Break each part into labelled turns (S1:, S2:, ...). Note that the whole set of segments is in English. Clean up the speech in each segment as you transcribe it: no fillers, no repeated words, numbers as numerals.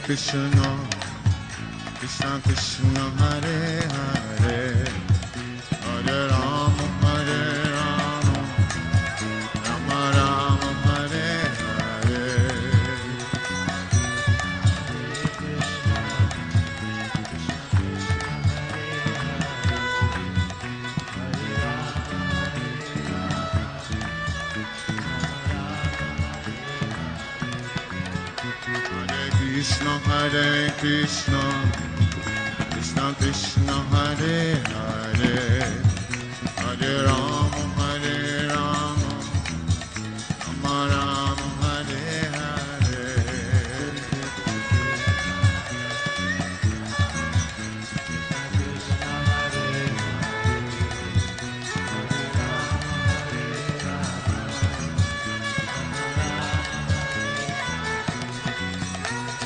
S1: Krishna, Krishna Krishna, Hare Hare, Hare Rama, Hare Rama, Rama Rama, Hare Hare. Krishna, Hare Krishna, Krishna Krishna, Hare Hare, Hare Rama, Hare Rama, Rama Rama, Hare Hare.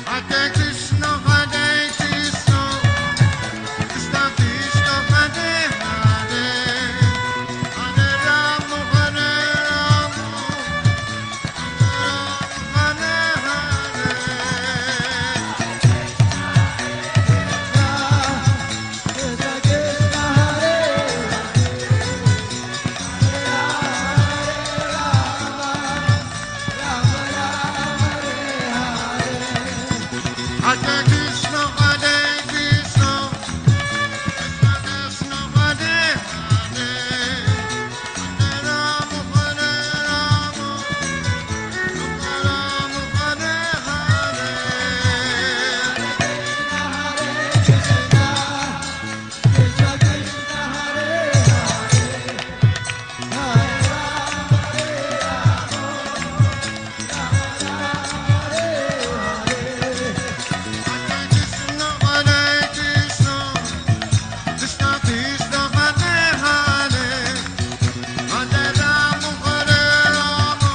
S1: Hare Krishna, Hare Krishna, Krishna Krishna, Hare Hare, Hare Rama, Hare Rama, Rama Rama, Hare Hare Krishna, Hare Krishna, Krishna Krishna, Hare Hare, Hare Rama, Hare Rama, Rama Rama, Hare Hare Krishna, Hare Krishna, Krishna Krishna, Hare Hare, Hare Rama, Hare Rama, Rama Rama, Hare Krishna, Hare Krishna, Krishna Krishna, Hare Hare, Hare Rama, Hare Rama,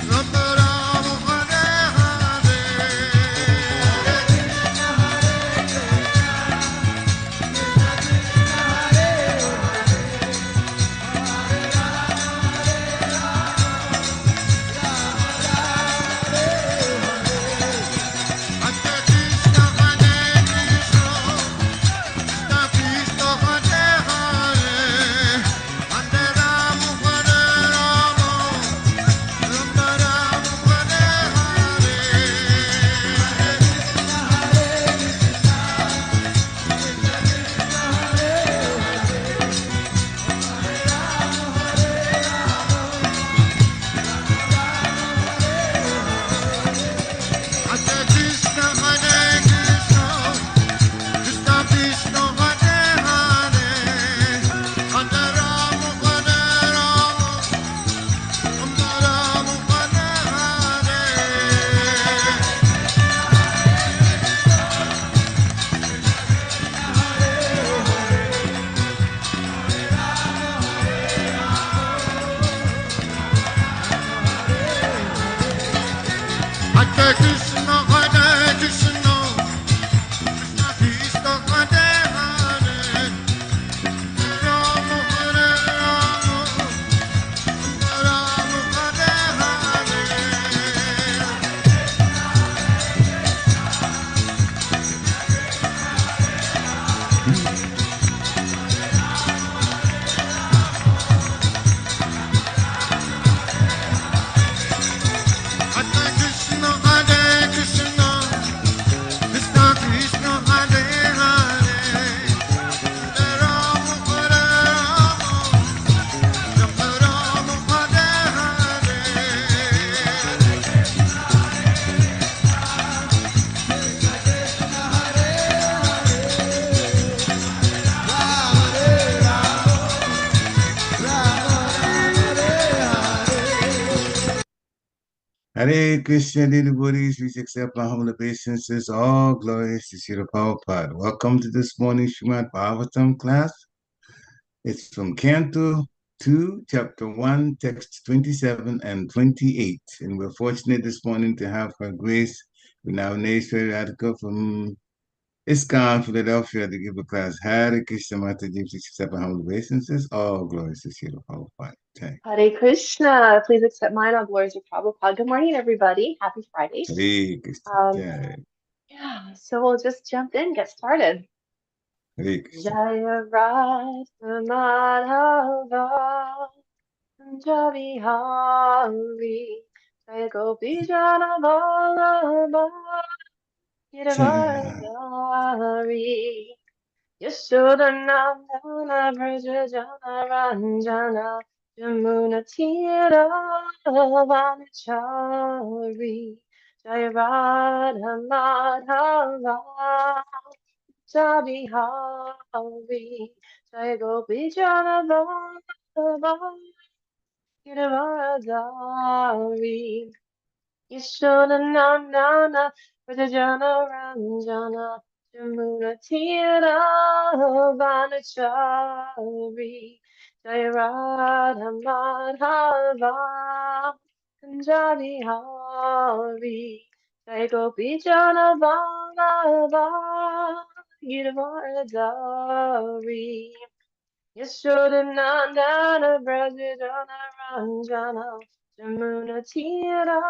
S1: Rama Rama, Hare Krishna, Hare Krishna, Krishna Krishna, Hare Hare, Hare Rama, Hare Rama, Rama Rama, Hare Hare Krishna, Hare Krishna, Krishna Krishna, Hare Hare, Hare Rama, Hare Rama, Rama Rama, Hare Hare Krishna, Hare Krishna, Krishna Krishna, Hare Hare, Hare Rama, Hare Rama, Rama Rama, Hare Hare Krishna, dear devotees, please accept my humble obeisances. All glories to Srila Prabhupada. Welcome to this morning's Srimad Bhagavatam class. It's from Canto 2, Chapter 1, Text 27 and 28. And we're fortunate this morning to have Her Grace Vrindavanesvari Radhika from ISKCON, Philadelphia, to give a class. Hare Krishna, Mataji, please accept my humble obeisances. All glories to Srila Prabhupada.
S2: Hare Krishna. Please accept mine. All glories of Prabhupada. Good morning, everybody. Happy Friday.
S1: Hare Krishna.
S2: Yeah, so we'll just jump in, get started.
S1: Hare Krishna.
S2: Jaya Radha Madhava Punjabi Hari Jaya Gopi Jana Vallabha
S1: Jaya.
S2: Giravardhari Yashodanandana Braja Jana Ranjana Jamuna Tira Vanachari Jaya Radha Madhava Sabihari Jaya Gopi Jana Vallabha Giravardhari Yashodanandana Vrindavana Ranjana Jamuna Tira Vanachari Jaya Radha Madhava Punjabi Hari Jaya Gopi Jana Vallabha Giravardhari Yashodanandana Brajadana Ranjana Jamuna Tira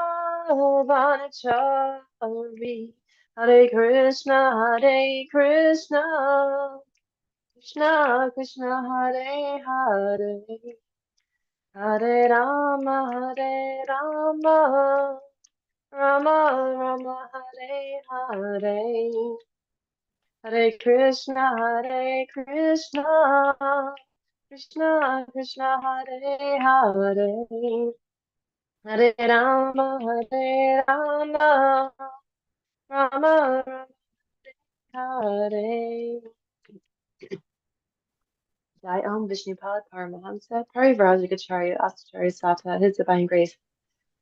S2: Vanachari Hare Krishna Krishna Krishna Hare Hare Hare Rama Rama Rama Hare Hare Hare Krishna Krishna Krishna Hare Hare Hare Rama Rama Rama Hare Jai Om Vishnupad Paramahamsa Parivrajagacharya Astacharya Sata His Divine Grace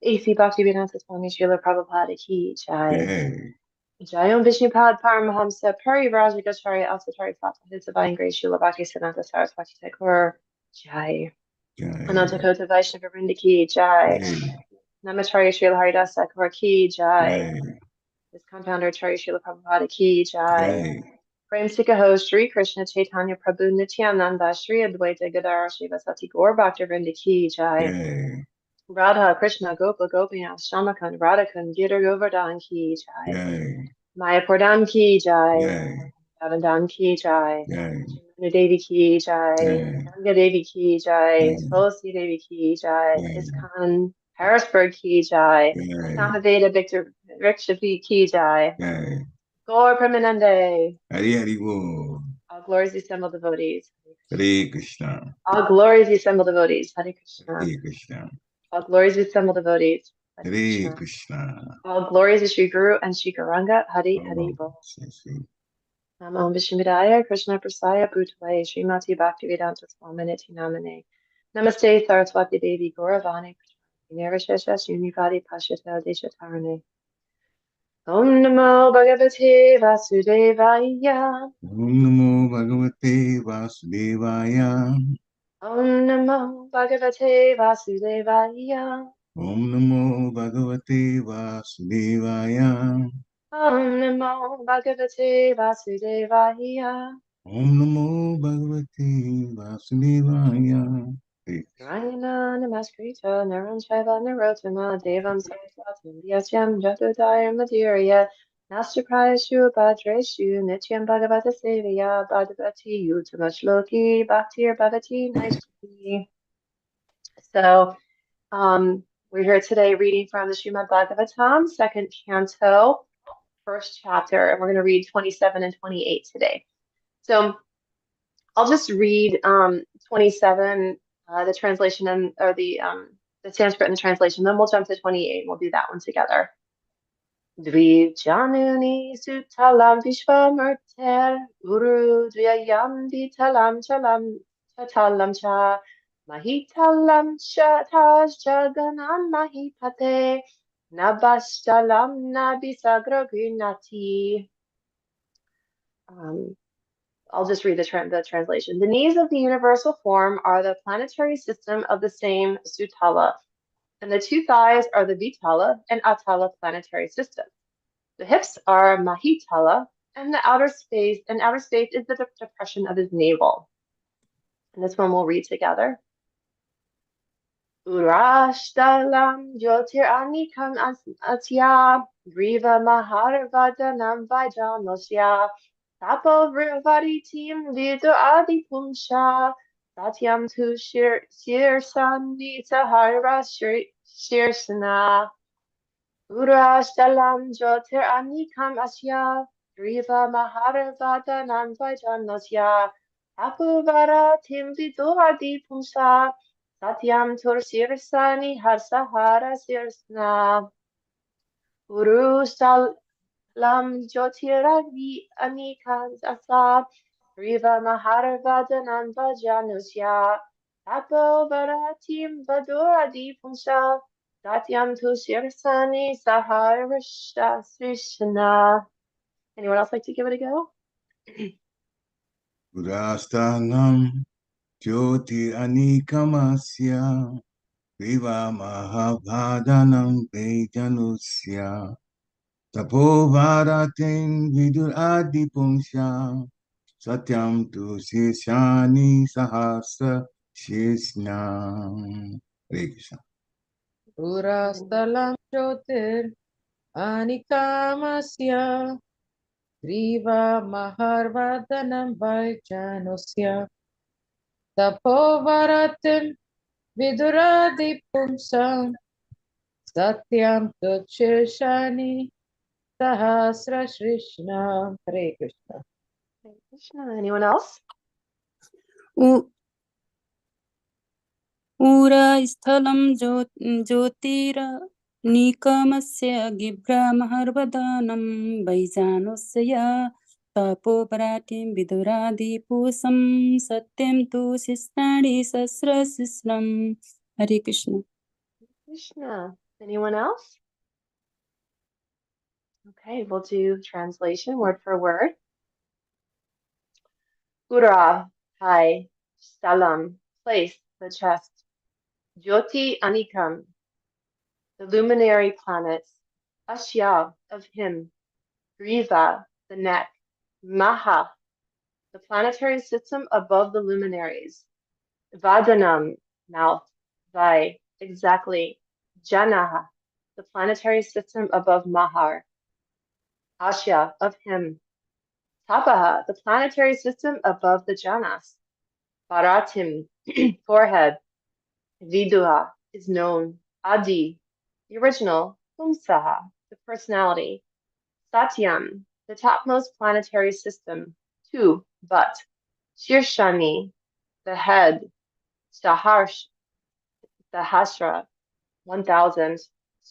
S2: A.C. Bhaktivedanta Swami Srila Prabhupada Ki Jai
S1: Jai.
S2: Jai Om Vishnupad Paramahamsa Parivrajagacharya Astacharya Sata His Divine Grace Srila Bhaktisiddhanta Saraswati Thakur Jai
S1: Jai.
S2: Anantakota Vaishnava Vrinda Ki Jai
S1: Jai.
S2: Namacharya Srila Haridas Thakur Ki Jai
S1: Jai.
S2: His compounder Acharya Srila Prabhupada Ki Jai
S1: Jai.
S2: Prem Sikha host Sri Krishna Chaitanya Prabhu Nityananda Sri Advaita Gadara Srivasati Gaur Bhaktivinoda Ki Jai
S1: Jai.
S2: Radha Krishna Gopa Gopinath Shamakund Radhakund Girdhar Govardhan Ki Jai
S1: Jai.
S2: Mayapurdam Ki Jai
S1: Jai.
S2: Govardhan Ki Jai
S1: Jai.
S2: Jamuna Devi Ki Jai
S1: Jai.
S2: Ganga Devi Ki Jai
S1: Jai.
S2: Tulsi Devi Ki Jai
S1: Jai.
S2: ISKCON Harrisburg Ki Jai
S1: Jai.
S2: Samaveda Victor Riksha Ki Jai
S1: Jai.
S2: Gaur Pramanande
S1: Hari Hari Bol.
S2: all glories the assembled devotees.
S1: Hare Krishna.
S2: All glories the assembled devotees. Hare Krishna.
S1: Hare Krishna.
S2: All glories the assembled devotees. Hare
S1: Hare
S2: Krishna.
S1: Krishna.
S2: All glories to Sri Guru and Sri Garanga. Hare Hare
S1: Oh,
S2: Bol.
S1: see.
S2: Namo Vishnuvidaya Krishna Prasaya Bhutale Srimati Bhaktivedanta Swaminiti Namane. Namaste Saraswati Devi Gauravani Nirvishesha Shunyavadi Pashita Deshatarane. Om Namo Bhagavate Vasudevaya.
S1: Om Namo Bhagavate Vasudevaya.
S2: Om Namo Bhagavate Vasudevaya.
S1: Om Namo Bhagavate Vasudevaya.
S2: Om Namo Bhagavate Vasudevaya.
S1: Om Namo Bhagavate Vasudevaya.
S2: Narayana Namaskritya Naranchayva Narottama Devam Saraswatam Vyasyam Jatudayam Madhurya Nastaprayashu Bhadreshu Nityam Bhagavata Sevaya Bhagavati Utamashloki Bhaktir Bhavati Naishti. So, we're here today reading from the Srimad Bhagavatam, second canto, first chapter, and we're going to read 27 and 28 today. So I'll just read 27, the translation and or the Sanskrit and the translation. Then we'll jump to 28 and we'll do that one together. Dvijanuni sutalam vishvamurter uru dvyayam vitalam chalam chatalam cha mahitalam shataj jaganam mahipate nabashtalam nabisagragunati. Um, I'll just read the translation. The knees of the universal form are the planetary system of the same Sutala, and the two thighs are the Vitala and Atala planetary systems. The hips are Mahitala, and the outer space is the depression of his navel. And this one we'll read together. Urashtalam Jyotir Anikam Atya Griva Maharvadanam Vajanosya Tapo Vrindavaritim Vidu Adi Pumsha Satyam Tu Shirsani Sahara Shirsana Urashtalam Jyotir Anikam Asya Griva Maharvadanam Vajanosya Tapo Varatim Vidu Adi Pumsha Satyam Tur Shirsani Harsahara Shirsana Urustal Lam Jyotiragni Anikans Asa Riva Maharvadanam Vajanusya Tapo Varatim Vaduradi Pumsa Satyam Tu Shirsani Saharishta Srishna. Anyone else like to give it a go?
S1: Udastanam Jyoti Anikamasya Viva Mahabhadanam Vejanusya Tapo Varatin Vidur Adipumsya Satyam Tu Shishani Sahasra Shishna. Hare Krishna.
S3: Purastalam Jyotir Anikamasya Griva Maharvadanam Vajanusya Tapovaratim Viduradipumsam Satyam Tuchishani Sahasra Shrishna. Hare Krishna.
S2: Hare Krishna. Anyone else?
S4: Ura sthalam jyotiranikamस्य gibramaharvadanam vaijanusya tapoparatim viduradiposam satyam tu sisnani sasrasisram. Hare Krishna.
S2: Krishna. Anyone else? Okay, we'll do translation word for word. Ura, high, Stalam, place, the chest. Jyoti Anikam, the luminary planets. Ashya, of him. Griva, the neck. Maha, the planetary system above the luminaries. Vadanam, mouth. Vai, exactly. Janaha, the planetary system above Mahar. Ashya, of him. Tapaha, the planetary system above the Janas. Baratim, forehead. Viduha is known. Adi, the original. Pumsaha, the personality. Satyam, the topmost planetary system. Two, but. Shirshani, the head. Saharsh, the Hashra, 1,000.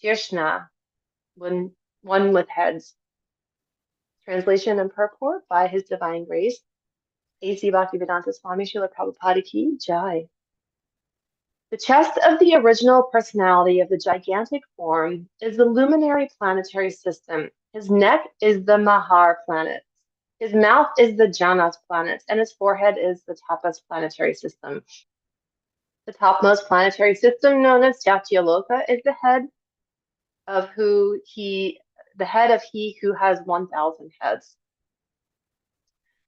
S2: Shirshna, one with heads. Translation and purport by His Divine Grace, A.C. Bhaktivedanta Swami Srila Prabhupada Ki Jai. The chest of the original personality of the gigantic form is the luminary planetary system. His neck is the Mahar planet. His mouth is the Janas planet, and his forehead is the Tapas planetary system. The topmost planetary system, known as Satyaloka, is the head of he who has 1,000 heads.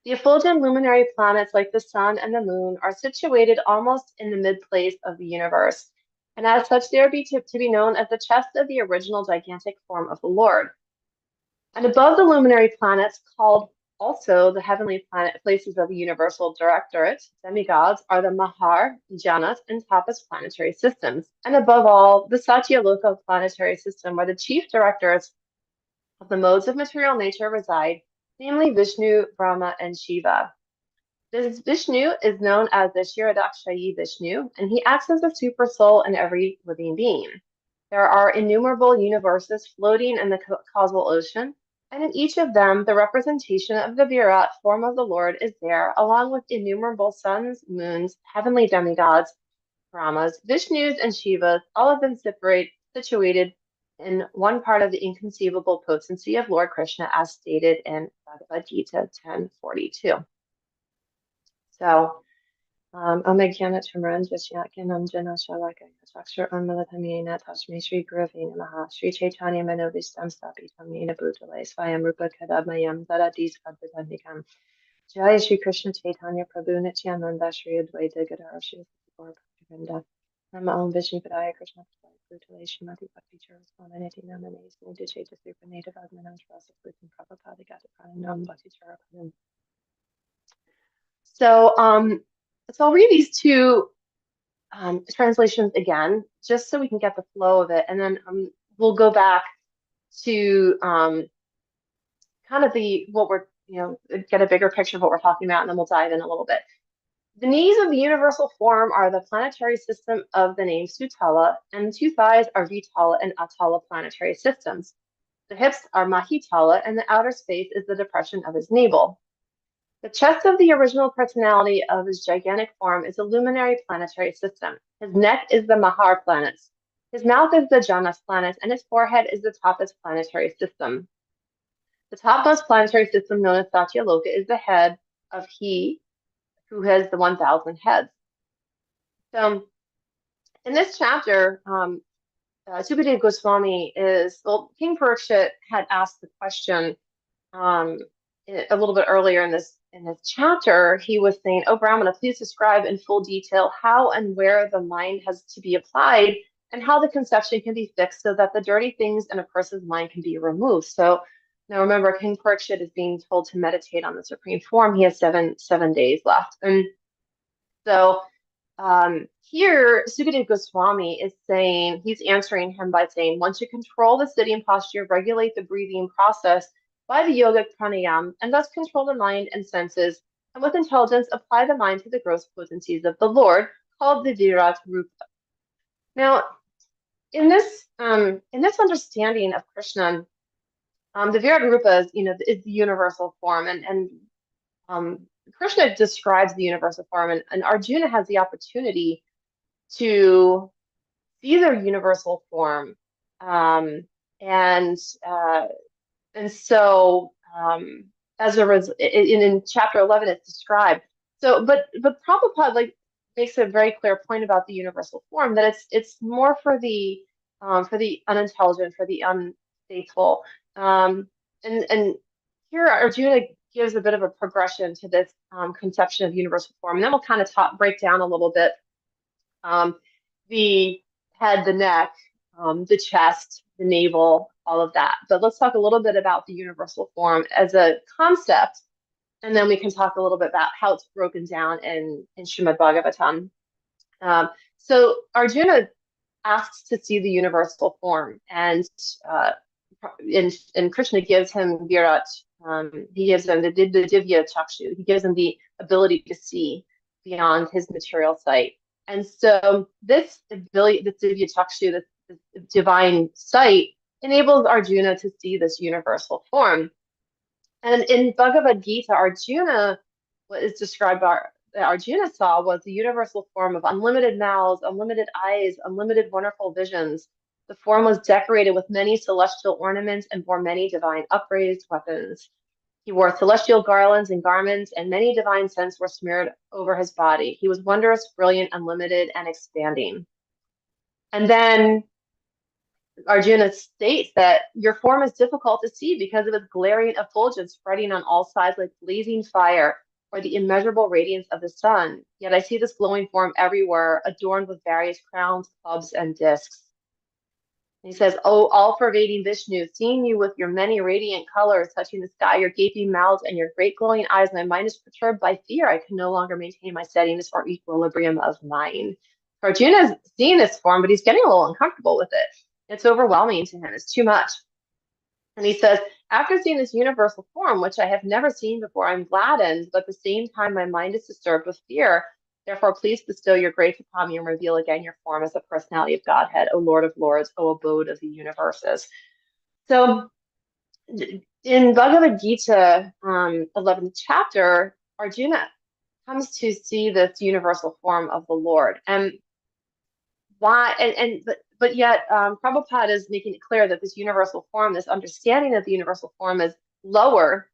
S2: The effulgent luminary planets like the sun and the moon are situated almost in the mid-place of the universe, and as such they are to be known as the chest of the original gigantic form of the Lord. And above the luminary planets, called also the heavenly places of the universal directorate, demigods, are the Mahar, Janas, and Tapas planetary systems. And above all, the Satyaloka planetary system, where the chief directors of the modes of material nature reside, namely Vishnu, Brahma, and Shiva. This Vishnu is known as the Kshirodakshayi Vishnu, and he acts as a super soul in every living being. There are innumerable universes floating in the causal ocean, and in each of them, the representation of the Virat form of the Lord is there, along with innumerable suns, moons, heavenly demigods, Brahmas, Vishnus, and Shivas, all of them situated in one part of the inconceivable potency of Lord Krishna, as stated in Bhagavad Gita 10:42. So, Omegyana Tamran Jasyakinam Jana Shalaka Saksha Unmalatamina Tashmi Sri Gurave Namaha Sri Chaitanya Manovistam Stapitam Nina Bhutale Swayam Rupa Kadabmayam Dadadis Padvadandikam Jai Shri Krishna Chaitanya Prabhu Nityananda Shri Advaita Gadara Shri Gaur Bhaktivinoda Nama Om Vishnu Padaya Krishna Prabhupada Shrimati Bhakti Charismananiti Namanis Nidicheta Super Native Admanam Rasa Plutin Prabhupada Gata Pranam Bhakti Charapanam. So I'll read these two translations again, just so we can get the flow of it, and then we'll go back to kind of what we're, get a bigger picture of what we're talking about, and then we'll dive in a little bit. The knees of the universal form are the planetary system of the name Sutala, and the two thighs are Vitala and Atala planetary systems. The hips are Mahitala, and the outer space is the depression of his navel. The chest of the original personality of his gigantic form is a luminary planetary system. His neck is the Mahar planets. His mouth is the Janas planets, and his forehead is the Tapas planetary system. The topmost planetary system, known as Satyaloka, is the head of he who has the 1,000 heads. So in this chapter, Sukadeva Goswami King Parikshit had asked the question a little bit earlier in this chapter. He was saying, "Oh, Brahmana, please describe in full detail how and where the mind has to be applied and how the conception can be fixed so that the dirty things in a person's mind can be removed." So now remember, King Parikshit is being told to meditate on the Supreme Form. He has seven days left. And so here, Sukadeva Goswami is saying, he's answering him by saying, once you control the sitting posture, regulate the breathing process by the yogic pranayam, and thus control the mind and senses, and with intelligence apply the mind to the gross potencies of the Lord, called the Virat Rupa. Now, in this understanding of Krishna, the Virat Rupa is the universal form, and Krishna describes the universal form, and Arjuna has the opportunity to see their universal form, and so as a result, in chapter 11, it's described. So, but Prabhupada makes a very clear point about the universal form, that it's more for the unintelligent, for the unfaithful, and here Arjuna gives a bit of a progression to this conception of universal form, and then we'll kind of break down a little bit the head, the neck, the chest, the navel, all of that. But let's talk a little bit about the universal form as a concept, and then we can talk a little bit about how it's broken down in Srimad Bhagavatam. So Arjuna asks to see the universal form, and Krishna gives him Virat. He gives him the Divya Chakshu. He gives him the ability to see beyond his material sight. And so this ability, this Divya Chakshu, this divine sight, enables Arjuna to see this universal form. And in Bhagavad Gita, Arjuna, what is described that Arjuna saw was the universal form of unlimited mouths, unlimited eyes, unlimited wonderful visions. The form was decorated with many celestial ornaments and bore many divine upraised weapons. He wore celestial garlands and garments, and many divine scents were smeared over his body. He was wondrous, brilliant, unlimited, and expanding. And then Arjuna states that your form is difficult to see because of its glaring effulgence spreading on all sides like blazing fire or the immeasurable radiance of the sun. Yet I see this glowing form everywhere, adorned with various crowns, clubs, and discs. And he says, "Oh, all-pervading Vishnu, seeing you with your many radiant colors touching the sky, your gaping mouths, and your great glowing eyes, my mind is perturbed by fear. I can no longer maintain my steadiness or equilibrium of mind." Arjuna's seeing this form, but he's getting a little uncomfortable with it. It's overwhelming to him. It's too much. And he says, "After seeing this universal form, which I have never seen before, I'm gladdened, but at the same time, my mind is disturbed with fear. Therefore, please bestow your grace upon me and reveal again your form as the personality of Godhead, O Lord of Lords, O abode of the universes." So in Bhagavad Gita, 11th chapter, Arjuna comes to see this universal form of the Lord. And why? But yet, Prabhupada is making it clear that this universal form, this understanding of the universal form, is lower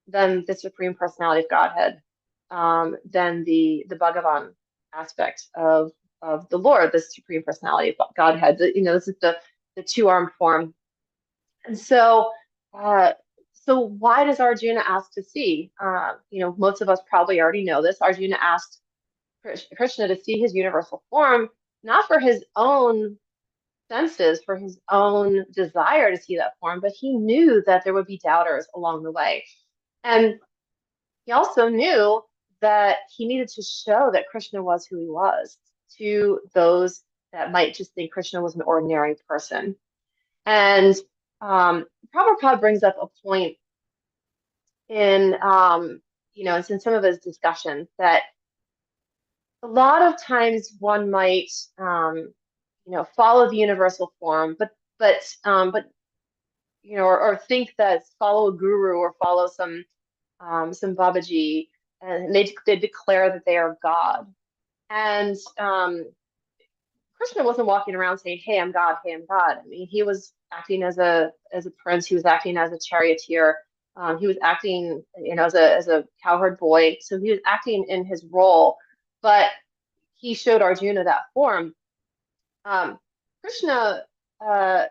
S2: than the Supreme Personality of Godhead, than the Bhagavan aspect of the Lord, the Supreme Personality of Godhead. This is the two-armed form. And so, so why does Arjuna ask to see? Most of us probably already know this. Arjuna asked Krishna to see his universal form not for his own senses, for his own desire to see that form, but he knew that there would be doubters along the way. And he also knew that he needed to show that Krishna was who he was to those that might just think Krishna was an ordinary person. And Prabhupada brings up a point in, it's in some of his discussions that a lot of times one might, follow the universal form, but or think that follow a guru or follow some Babaji, and they declare that they are God. And Krishna wasn't walking around saying, "Hey, I'm God. Hey, I'm God." I mean, he was acting as a prince. He was acting as a charioteer. He was acting, as a cowherd boy. So he was acting in his role, but he showed Arjuna that form. Um, Krishna, uh,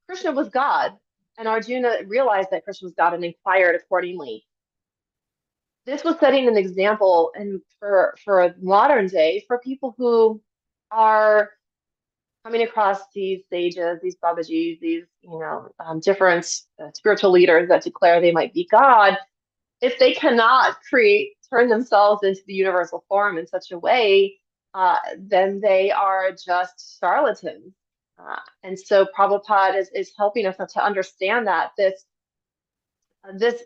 S2: Krishna was God, and Arjuna realized that Krishna was God and inquired accordingly. This was setting an example, and for modern day, for people who are coming across these sages, these Babajis, these different spiritual leaders that declare they might be God. If they cannot turn themselves into the universal form in such a way, then they are just charlatans. And so Prabhupada is helping us to understand that this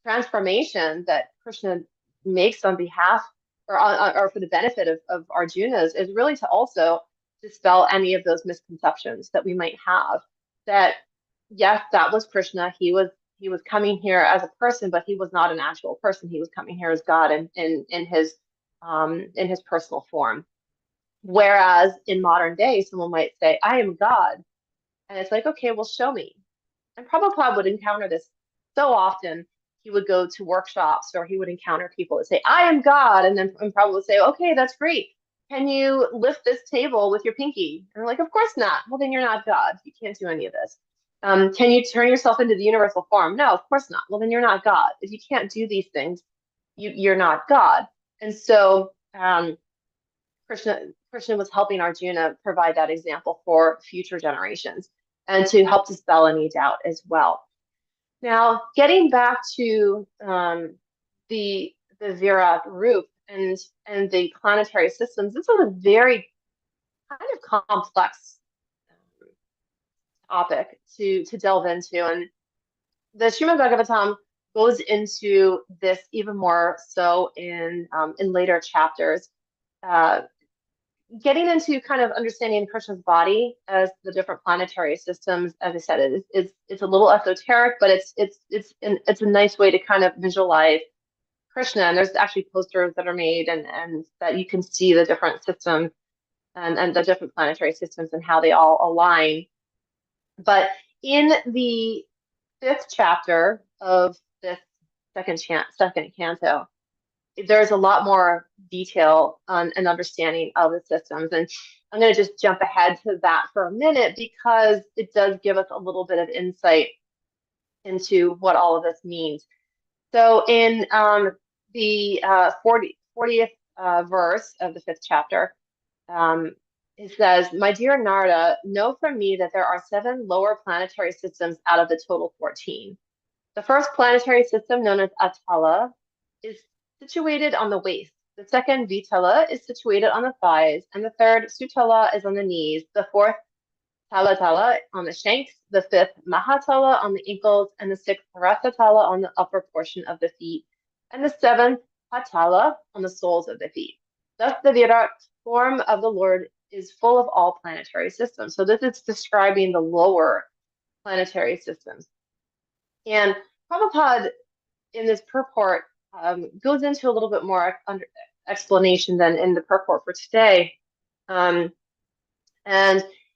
S2: transformation that Krishna makes on behalf or for the benefit of Arjunas is really to also dispel any of those misconceptions that we might have. That yes, that was Krishna. He was coming here as a person, but he was not an actual person. He was coming here as God in his personal form. Whereas in modern day, someone might say, "I am God," and it's like, okay, well, show me. And Prabhupada would encounter this so often. He would go to workshops or he would encounter people that say, "I am God." And then Prabhupada would say, "Okay, that's great. Can you lift this table with your pinky?" And they're like, "Of course not." "Well, then you're not God. You can't do any of this." "Can you turn yourself into the universal form?" "No, of course not." "Well, then you're not God. If you can't do these things, you're not God." And so Krishna was helping Arjuna provide that example for future generations and to help dispel any doubt as well. Now, getting back to the Virat Roop and the planetary systems, this is a very kind of complex topic to delve into, and the Srimad Bhagavatam goes into this even more so in later chapters. Getting into kind of understanding Krishna's body as the different planetary systems, as I said, it's a little esoteric, but it's a nice way to kind of visualize Krishna. And there's actually posters that are made and that you can see the different systems and the different planetary systems and how they all align. But in the 5th chapter of this second canto, there's a lot more detail on an understanding of the systems. And I'm going to just jump ahead to that for a minute because it does give us a little bit of insight into what all of this means. So in the 40th verse of the 5th chapter, it says, "My dear Narada, know from me that there are 7 lower planetary systems out of the total 14. The first planetary system, known as Atala, is situated on the waist. The second, Vitala, is situated on the thighs, and the third, Sutala, is on the knees. The fourth, Talatala, on the shanks. The fifth, Mahatala, on the ankles, and the sixth, Rasatala, on the upper portion of the feet, and the seventh, Patala, on the soles of the feet. Thus, the Virat form of the Lord is full of all planetary systems." So this is describing the lower planetary systems. And Prabhupada, in this purport, goes into a little bit more explanation than in the purport for today. And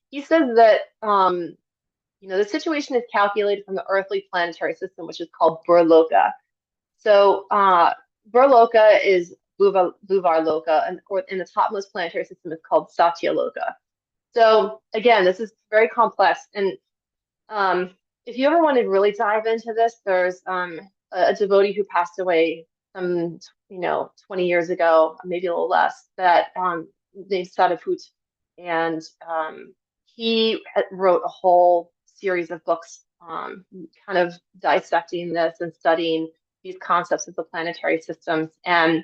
S2: he says that, the situation is calculated from the earthly planetary system, which is called Burloka. So Burloka is Bhuvarloka, and the topmost planetary system is called Satyaloka. So again, this is very complex. And if you ever want to really dive into this, there's a devotee who passed away 20 years ago, maybe a little less, that named Sadhaput. and he wrote a whole series of books kind of dissecting this and studying these concepts of the planetary systems. And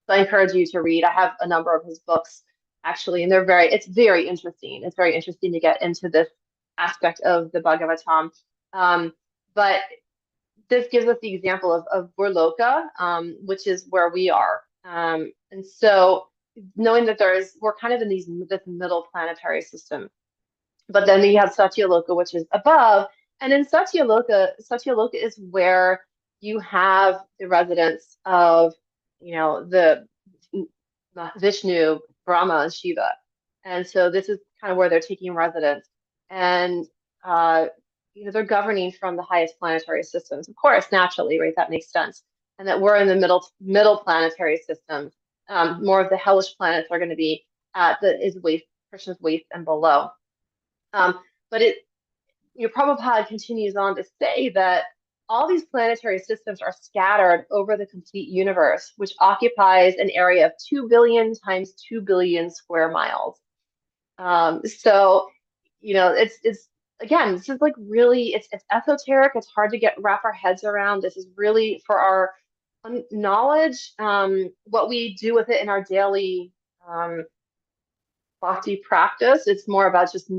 S2: so I encourage you to read. I have a number of his books actually, and it's very interesting. It's very interesting to get into this aspect of the Bhagavatam. But this gives us the example of Burloka, which is where we are. And so knowing that we're kind of in this middle planetary system, but then you have Satyaloka, which is above. And in Satyaloka is where you have the residence of, the Vishnu, Brahma, and Shiva. And so this is kind of where they're taking residence. And they're governing from the highest planetary systems, of course, naturally, right? That makes sense. And that we're in the middle planetary system. More of the hellish planets are going to be at Krishna's waist and below. But Prabhupada continues on to say that all these planetary systems are scattered over the complete universe, which occupies an area of 2 billion times 2 billion square miles. So, it's again, this is like really, it's esoteric. It's hard to wrap our heads around. This is really for our knowledge, what we do with it in our daily bhakti practice. It's more about just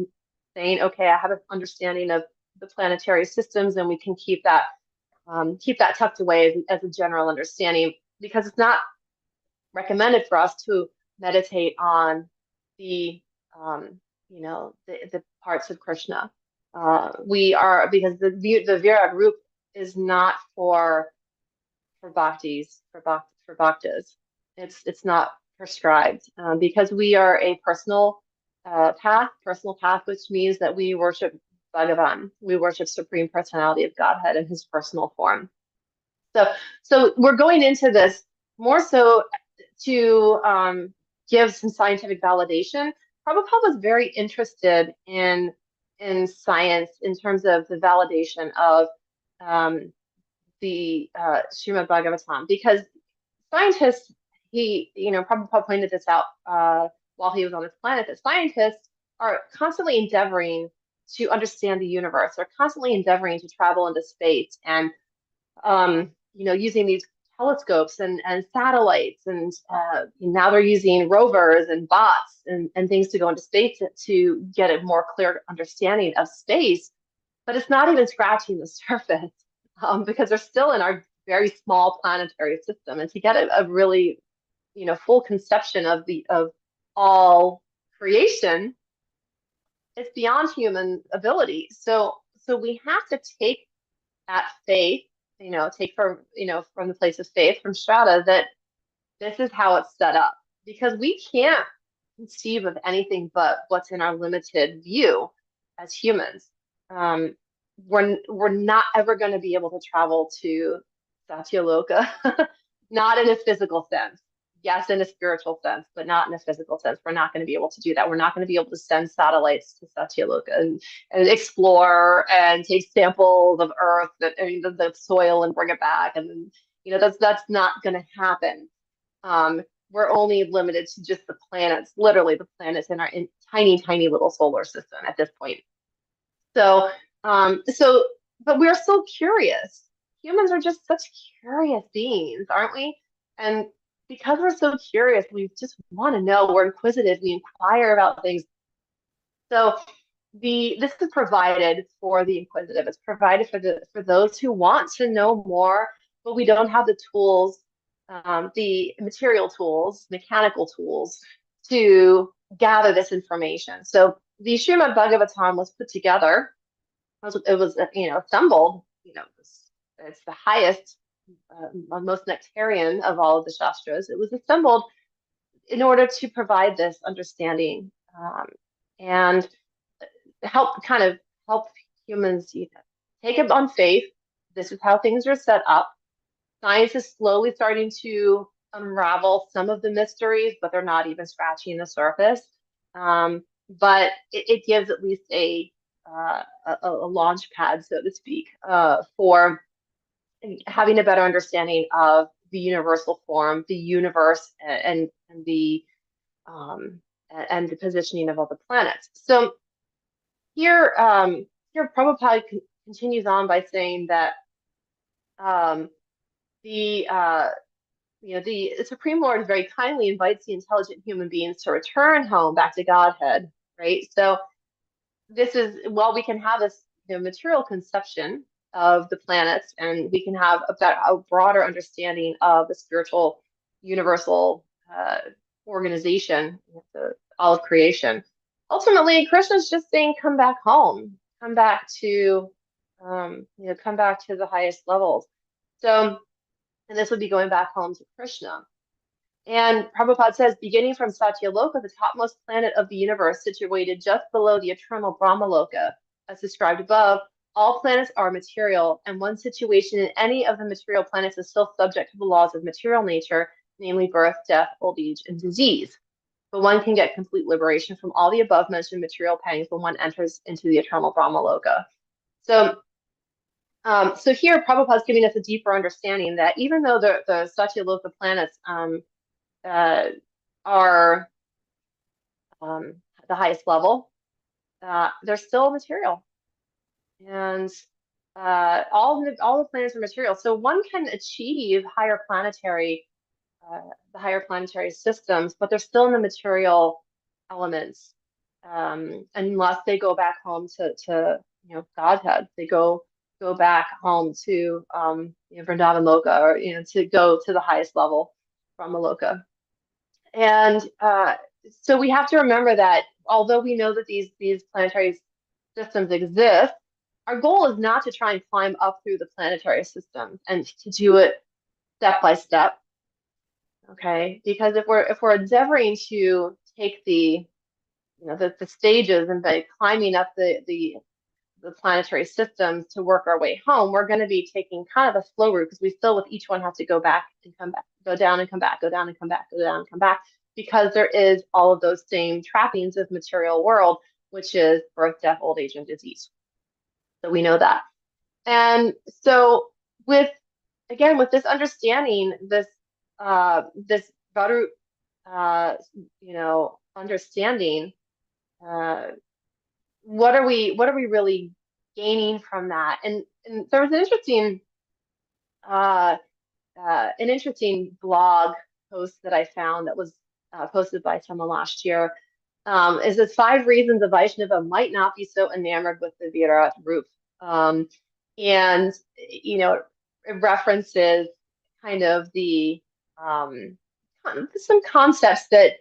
S2: saying, okay, I have an understanding of the planetary systems, and we can keep that tucked away as a general understanding, because it's not recommended for us to meditate on the parts of Krishna. Because the Virag group is not for bhaktis, for bhaktas. It's not prescribed, because we are a personal path, which means that we worship Bhagavan. We worship Supreme Personality of Godhead in his personal form. So we're going into this more so to give some scientific validation. Prabhupada was very interested in science in terms of the validation of the Srimad Bhagavatam, because scientists, Prabhupada pointed this out while he was on this planet, that scientists are constantly endeavoring to understand the universe. They're constantly endeavoring to travel into space, and using these telescopes and satellites, and now they're using rovers and bots and things to go into space to get a more clear understanding of space. But it's not even scratching the surface, because they're still in our very small planetary system. And to get a really full conception of all creation, it's beyond human ability. So we have to take that faith, from the place of faith, from Shraddha, that this is how it's set up, because we can't conceive of anything but what's in our limited view as humans. We're not ever going to be able to travel to Satyaloka, not in a physical sense. Yes, in a spiritual sense, but not in a physical sense. We're not going to be able to do that. We're not going to be able to send satellites to Satyaloka and explore and take samples of Earth, the soil, and bring it back. And that's not going to happen. We're only limited to just the planets, literally the planets in our tiny, tiny little solar system at this point. So, but we're so curious. Humans are just such curious beings, aren't we? And because we're so curious, we just want to know. We're inquisitive. We inquire about things. So this is provided for the inquisitive. It's provided for those who want to know more, but we don't have the tools, the material tools, mechanical tools to gather this information. So the Srimad Bhagavatam was put together. It was assembled. It's the highest, most nectarian of all of the shastras. It was assembled in order to provide this understanding, and help humans take it on faith. This is how things are set up. Science is slowly starting to unravel some of the mysteries, but they're not even scratching the surface. But it gives at least a launch pad, so to speak, for having a better understanding of the universal form, the universe, and the and the positioning of all the planets. So here, here Prabhupada continues on by saying that the Supreme Lord very kindly invites the intelligent human beings to return home back to Godhead, right? So this is, while we can have this material conception of the planets, and we can have a broader understanding of the spiritual universal organization, all of creation. Ultimately, Krishna's just saying, come back home, come back to, come back to the highest levels. So, and this would be going back home to Krishna. And Prabhupada says, beginning from Satyaloka, the topmost planet of the universe, situated just below the eternal Brahmaloka, as described above, all planets are material, and one situation in any of the material planets is still subject to the laws of material nature, namely birth, death, old age, and disease. But one can get complete liberation from all the above-mentioned material pangs when one enters into the eternal Brahmaloka. So here Prabhupada's giving us a deeper understanding that even though the Satyaloka planets are the highest level, they're still material, and all the planets are material. So one can achieve the higher planetary systems, but they're still in the material elements, unless they go back home to Godhead. They go back home to Vrindavan Loka, or to go to the highest level, Brahmaloka. And so we have to remember that although we know that these planetary systems exist, our goal is not to try and climb up through the planetary system and to do it step by step. Okay, because if we're endeavoring to take the stages and by climbing up the planetary systems to work our way home, we're going to be taking kind of a slow route, because we still with each one have to go back and come back, go down and come back, go down and come back, go down and come back, because there is all of those same trappings of material world, which is birth, death, old age, and disease. So we know that. And so with this understanding, this Varu, understanding, what are we really gaining from that? And there was an interesting blog post that I found that was posted by someone last year. Is this 5 reasons a Vaishnava might not be so enamored with the Virat Rup. And it references kind of the some concepts that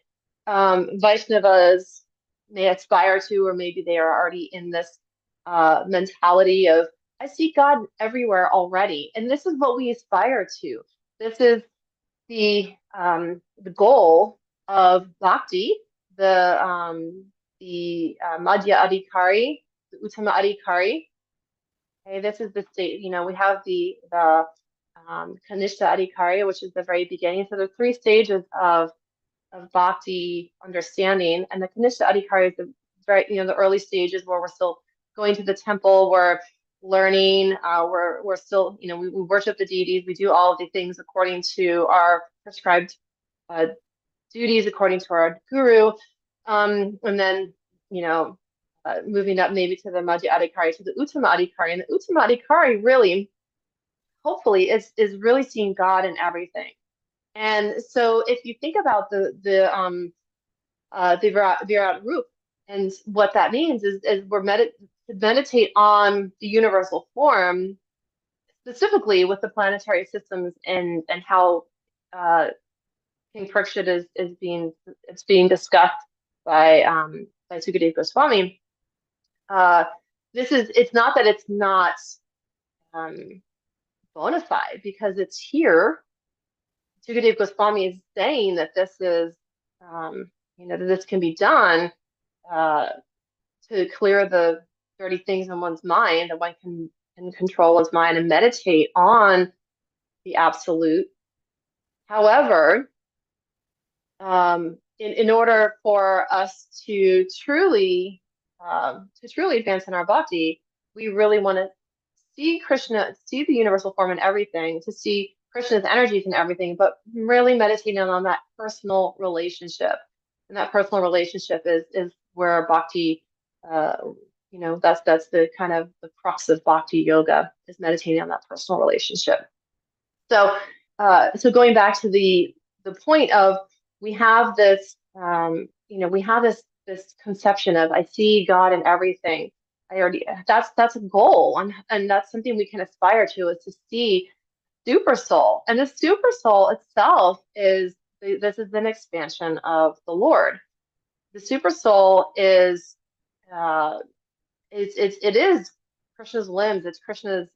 S2: Vaishnavas may aspire to, or maybe they are already in this mentality of, I see God everywhere already, and this is what we aspire to. This is the goal of bhakti, the Madhya Adhikari, the Uttama Adhikari. Okay, this is the state. We have the Kanishta Adhikari, which is the very beginning. So there's 3 stages of bhakti understanding, and the Kanishta Adhikari is the very the early stages where we're still going to the temple, we're learning, we're still we worship the deities, we do all of the things according to our prescribed duties, according to our guru, and then moving up maybe to the Madhya Adhikari, to the Uttama Adhikari, and the Uttama Adhikari really, hopefully, is really seeing God in everything. And so if you think about the Virat Rup, and what that means is we're meditate on the universal form, specifically with the planetary systems, and how King Parikshit is being discussed by Sukadeva Goswami. It's not that it's not bona fide, because it's here. Sukadeva Goswami is saying that this is, that this can be done to clear the dirty things in one's mind, that one can control one's mind and meditate on the absolute. However, in order for us to truly advance in our bhakti, we really want to see Krishna, see the universal form in everything, to see Krishna's energies in everything, but really meditating on that personal relationship. And that personal relationship is where bhakti, that's the kind of the crux of bhakti yoga, is meditating on that personal relationship. So so going back to the point of, we have this we have this conception of, I see God in everything. That's a goal, and that's something we can aspire to, is to see super soul. And the super soul itself this is an expansion of the Lord. The super soul is it is Krishna's limbs, it's Krishna's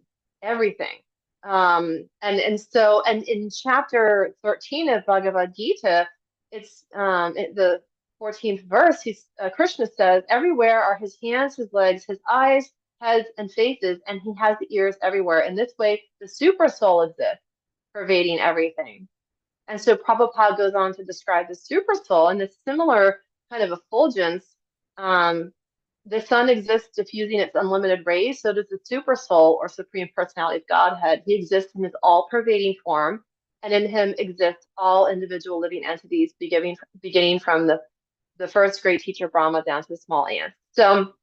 S2: everything. And in chapter 13 of Bhagavad Gita, it's the 14th verse, Krishna says, everywhere are his hands, his legs, his eyes, heads, and faces, and he has the ears everywhere. In this way, the super soul exists, pervading everything. And so Prabhupada goes on to describe the super soul in this similar kind of effulgence. The sun exists diffusing its unlimited rays, so does the super soul, or supreme personality of Godhead. He exists in his all-pervading form, and in him exist all individual living entities, beginning from the first great teacher Brahma down to the small ants. So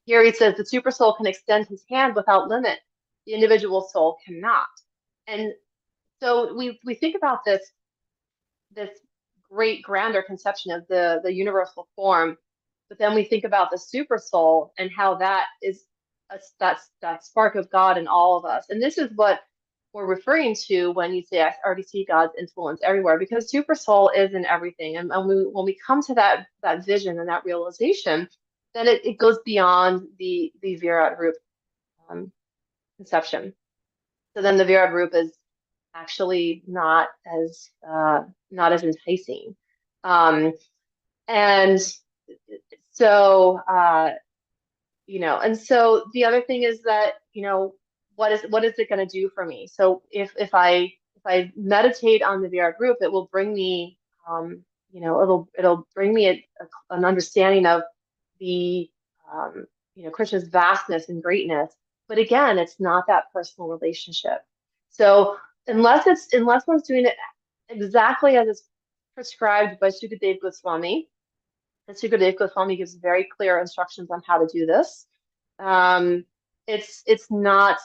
S2: here he says the super soul can extend his hand without limit. The individual soul cannot. And so we think about this great grander conception of the universal form, but then we think about the super soul and how that is that spark of God in all of us. And this is what we're referring to when you say, I already see God's influence everywhere, because super soul is in everything. And when we come to that vision and that realization, then it goes beyond the Virat Rup conception. So then the Virat Rup is actually not as enticing. And so and so the other thing is that, what is it going to do for me? So if I meditate on the Virat Rup, it will bring me it'll bring me an understanding of the Krishna's vastness and greatness. But again, it's not that personal relationship. So unless one's doing it exactly as it's prescribed by Sukadev Goswami, and Sukadev Goswami gives very clear instructions on how to do this, it's not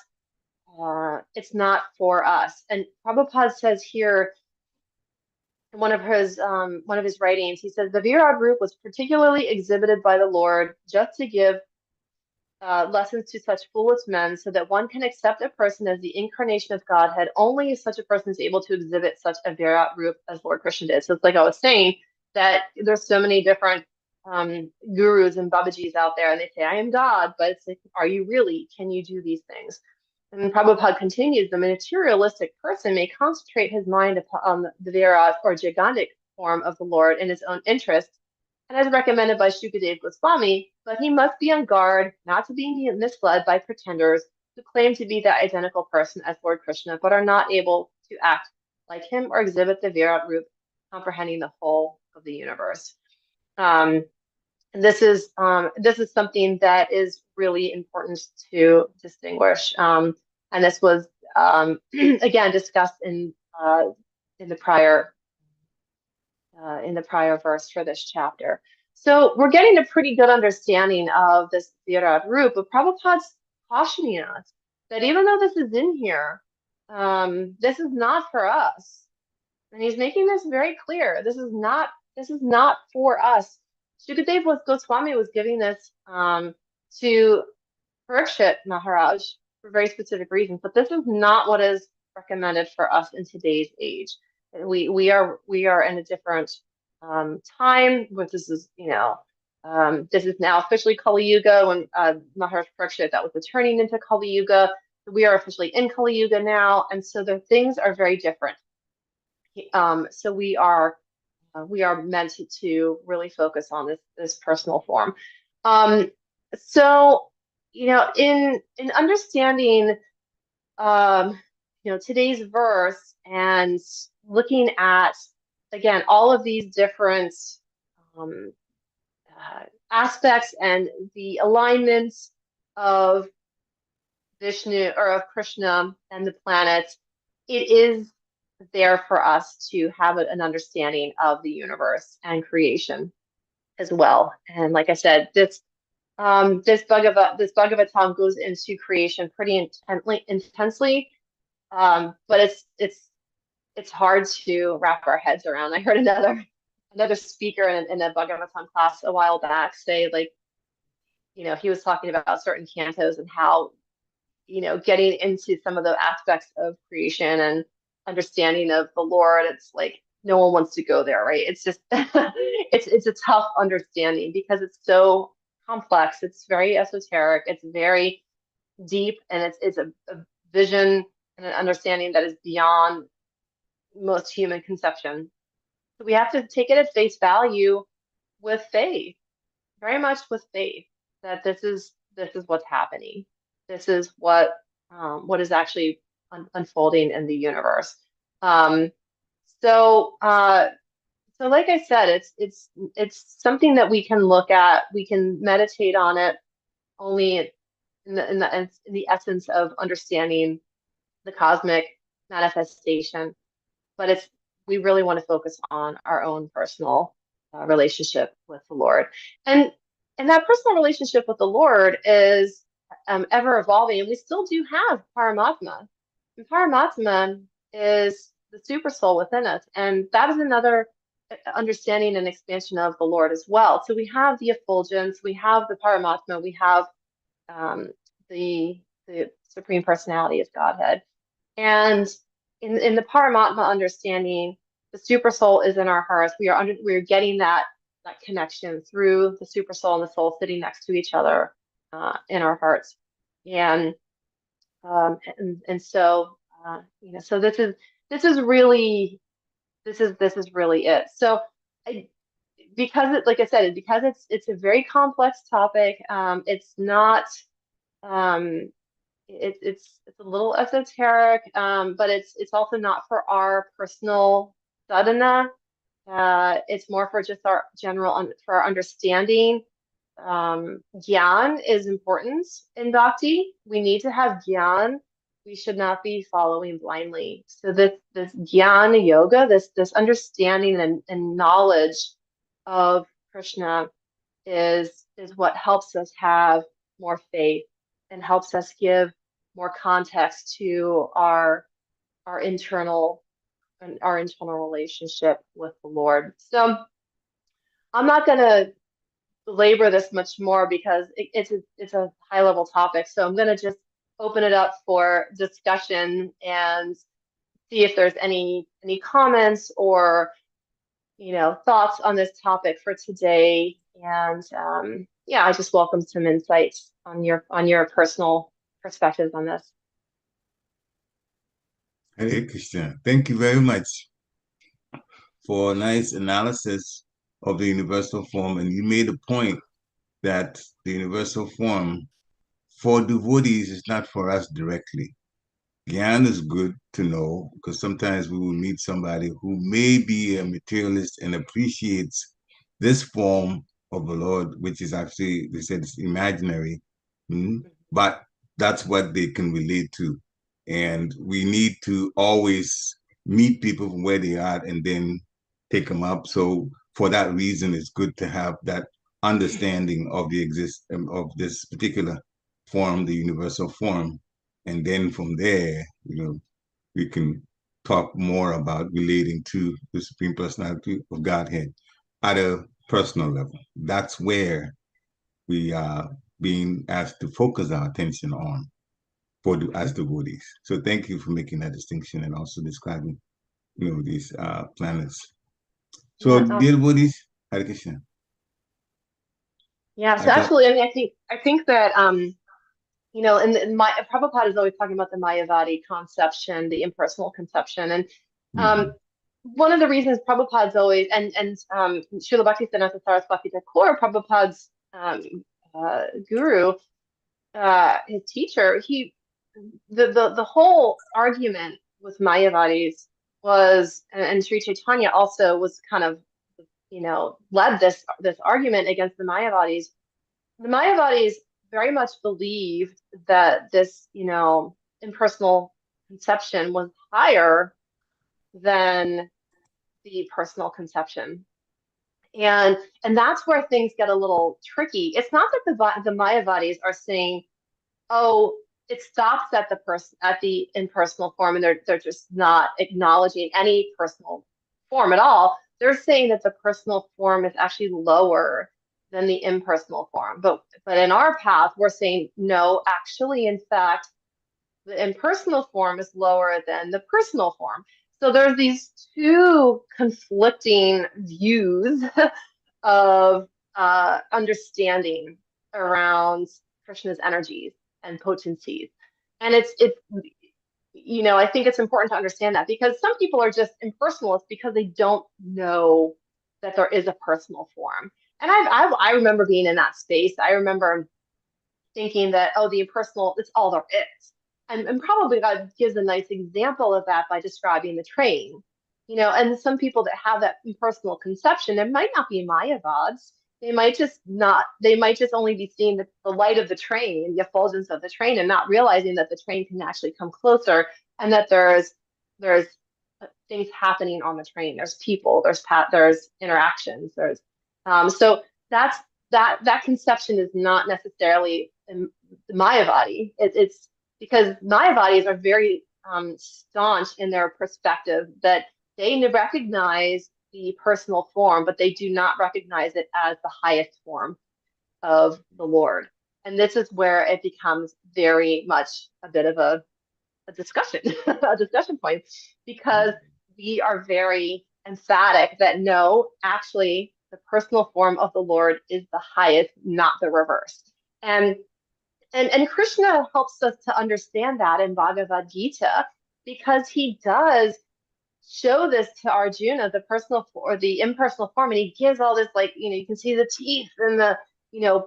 S2: for us. And Prabhupada says here in one of his writings, he says the Virat Rup was particularly exhibited by the Lord just to give lessons to such foolish men, so that one can accept a person as the incarnation of Godhead only if such a person is able to exhibit such a Virat Rup as Lord Krishna did. So it's like I was saying, that there's so many different gurus and babajis out there, and they say, I am God, but it's like, are you really? Can you do these things? And Prabhupada continues, the materialistic person may concentrate his mind upon the Virat or Jagantic form of the Lord in his own interest, and as recommended by Shukadev Goswami, but he must be on guard not to be misled by pretenders who claim to be the identical person as Lord Krishna, but are not able to act like him or exhibit the Virat Rup, comprehending the whole of the universe. And this is something that is really important to distinguish. And this was again discussed in the prior verse for this chapter. So we're getting a pretty good understanding of this Virat Rup, but Prabhupada's cautioning us that even though this is in here, this is not for us. And he's making this very clear. This is not for us. Shukadev Goswami was giving this to Parikshit Maharaj for very specific reasons, but this is not what is recommended for us in today's age. We are in a different time, which this is this is now officially Kali Yuga. When Maharaj Parikshit, that was the turning into Kali Yuga. We are officially in Kali Yuga now, and so the things are very different. So we are meant to really focus on this personal form. So in understanding today's verse and looking at again all of these different aspects and the alignments of Vishnu or of Krishna and the planets, it is there for us to have an understanding of the universe and creation as well. And like I said, this Bhagavatam goes into creation pretty intensely, but it's hard to wrap our heads around. I heard another speaker in a Bhagavatam class a while back say, like, he was talking about certain cantos and how, getting into some of the aspects of creation and understanding of the Lord, it's like no one wants to go there, right? It's just it's a tough understanding because it's so complex. It's very esoteric. It's very deep, and it's a vision and an understanding that is beyond most human conception. So we have to take it at face value with faith, very much with faith, that this is what's happening. This is what is actually unfolding in the universe. So like I said, it's something that we can look at. We can meditate on it only in the essence of understanding the cosmic manifestation. But we really want to focus on our own personal relationship with the Lord, and that personal relationship with the Lord is ever evolving, and we still do have Paramatma. And Paramatma is the super soul within us, and that is another understanding and expansion of the Lord as well. So we have the effulgence, we have the Paramatma, we have the Supreme Personality of Godhead, and in the Paramatma understanding, the super soul is in our hearts. We're getting that connection through the super soul and the soul sitting next to each other in our hearts, and so so this is really it. So because like I said, because it's a very complex topic. It's not. It's a little esoteric, but it's also not for our personal sadhana. It's more for just our for our understanding. Gyan is important in bhakti. We need to have gyan. We should not be following blindly. So this gyan yoga, this understanding and knowledge of Krishna is what helps us have more faith and helps us give more context to our internal relationship with the Lord. So I'm not going to belabor this much more because it's a high level topic. So I'm going to just open it up for discussion and see if there's any comments or thoughts on this topic for today. And I just welcome some insights on your personal perspectives on this.
S1: Hare Krishna. Thank you very much for a nice analysis of the universal form. And you made a point that the universal form for devotees is not for us directly. Gyan is good to know because sometimes we will meet somebody who may be a materialist and appreciates this form of the Lord, which is actually, they said it's imaginary, but that's what they can relate to. And we need to always meet people from where they are and then take them up. So for that reason, it's good to have that understanding of the of this particular form, the universal form. And then from there, we can talk more about relating to the Supreme Personality of Godhead at a personal level. That's where we are being asked to focus our attention on as devotees. So thank you for making that distinction and also describing, these planets. So, dear devotees, Hare Krishna.
S2: Yeah, so absolutely. I mean, I think that in my Prabhupada is always talking about the Mayavadi conception, the impersonal conception, and one of the reasons Prabhupada's always and Srila Bhaktisiddhanta Saraswati Thakur, Prabhupada's guru, his teacher, the whole argument with Mayavadis was, and Sri Chaitanya also was kind of led this argument against the Mayavadis. The Mayavadis very much believed that this impersonal conception was higher than the personal conception. And that's where things get a little tricky. It's not that the Mayavadis are saying, oh, it stops at the impersonal form, and they're just not acknowledging any personal form at all. They're saying that the personal form is actually lower than the impersonal form. But in our path, we're saying no, actually, in fact, the impersonal form is lower than the personal form. So there's these two conflicting views of understanding around Krishna's energies and potencies. And it's I think it's important to understand that, because some people are just impersonalists because they don't know that there is a personal form. And I remember being in that space. I remember thinking that, oh, the impersonal, it's all there is. And probably God gives a nice example of that by describing the train. And some people that have that impersonal conception, it might not be Mayavads. They might just only be seeing the light of the train, the effulgence of the train, and not realizing that the train can actually come closer, and that there's things happening on the train. There's people, there's interactions, so that conception is not necessarily Mayavadi. It's because Mayavadis are very staunch in their perspective that they recognize the personal form, but they do not recognize it as the highest form of the Lord. And this is where it becomes very much a bit of a discussion, a discussion point, because we are very emphatic that no, actually, the personal form of the Lord is the highest, not the reverse. And Krishna helps us to understand that in Bhagavad Gita, because he does show this to Arjuna, the personal or the impersonal form, and he gives all this, like, you can see the teeth and the,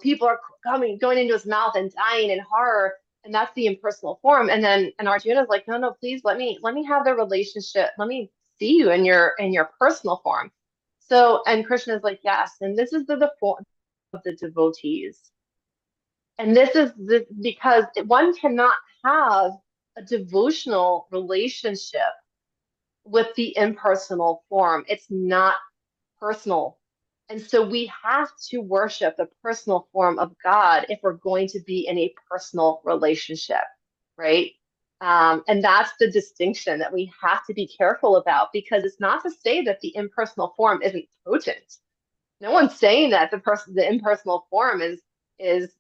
S2: people are going into his mouth and dying in horror, and that's the impersonal form. And Arjuna's like, no, please let me have the relationship. Let me see you in your personal form. So, and Krishna's like, yes, and this is the form of the devotees. And this is because one cannot have a devotional relationship with the impersonal form. It's not personal. And so we have to worship the personal form of God if we're going to be in a personal relationship, right? And that's the distinction that we have to be careful about, because it's not to say that the impersonal form isn't potent. No one's saying that the impersonal form is it's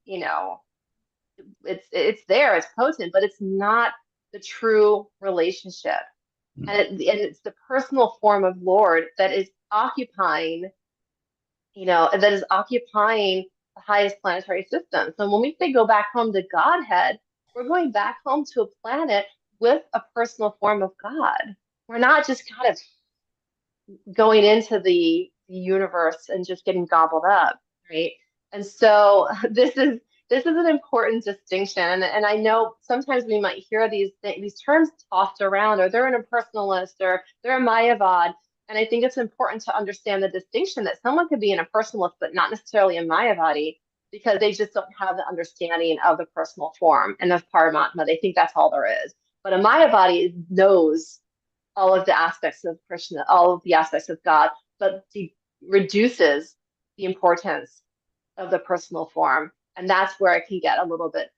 S2: there, it's potent, but it's not the true relationship. And it's the personal form of Lord that is occupying the highest planetary system. So when we say go back home to Godhead, we're going back home to a planet with a personal form of God. We're not just kind of going into the universe and just getting gobbled up, right? And so this is an important distinction. And I know sometimes we might hear these terms tossed around, or they're an impersonalist, or they're a Mayavad. And I think it's important to understand the distinction that someone could be an impersonalist, but not necessarily a Mayavadi, because they just don't have the understanding of the personal form and of Paramatma. They think that's all there is. But a Mayavadi knows all of the aspects of Krishna, all of the aspects of God, but he reduces the importance of the personal form. And that's where it can get a little bit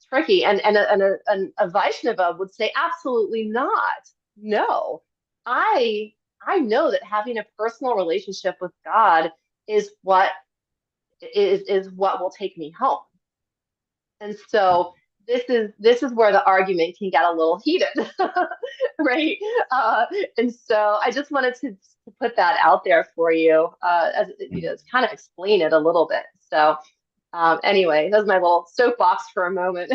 S2: tricky. And a Vaishnava would say, absolutely not. No, I know that having a personal relationship with God is what will take me home. And so this is where the argument can get a little heated, right? And so I just wanted to put that out there for you, as kind of explain it a little bit. So anyway, that was my little soapbox for a moment.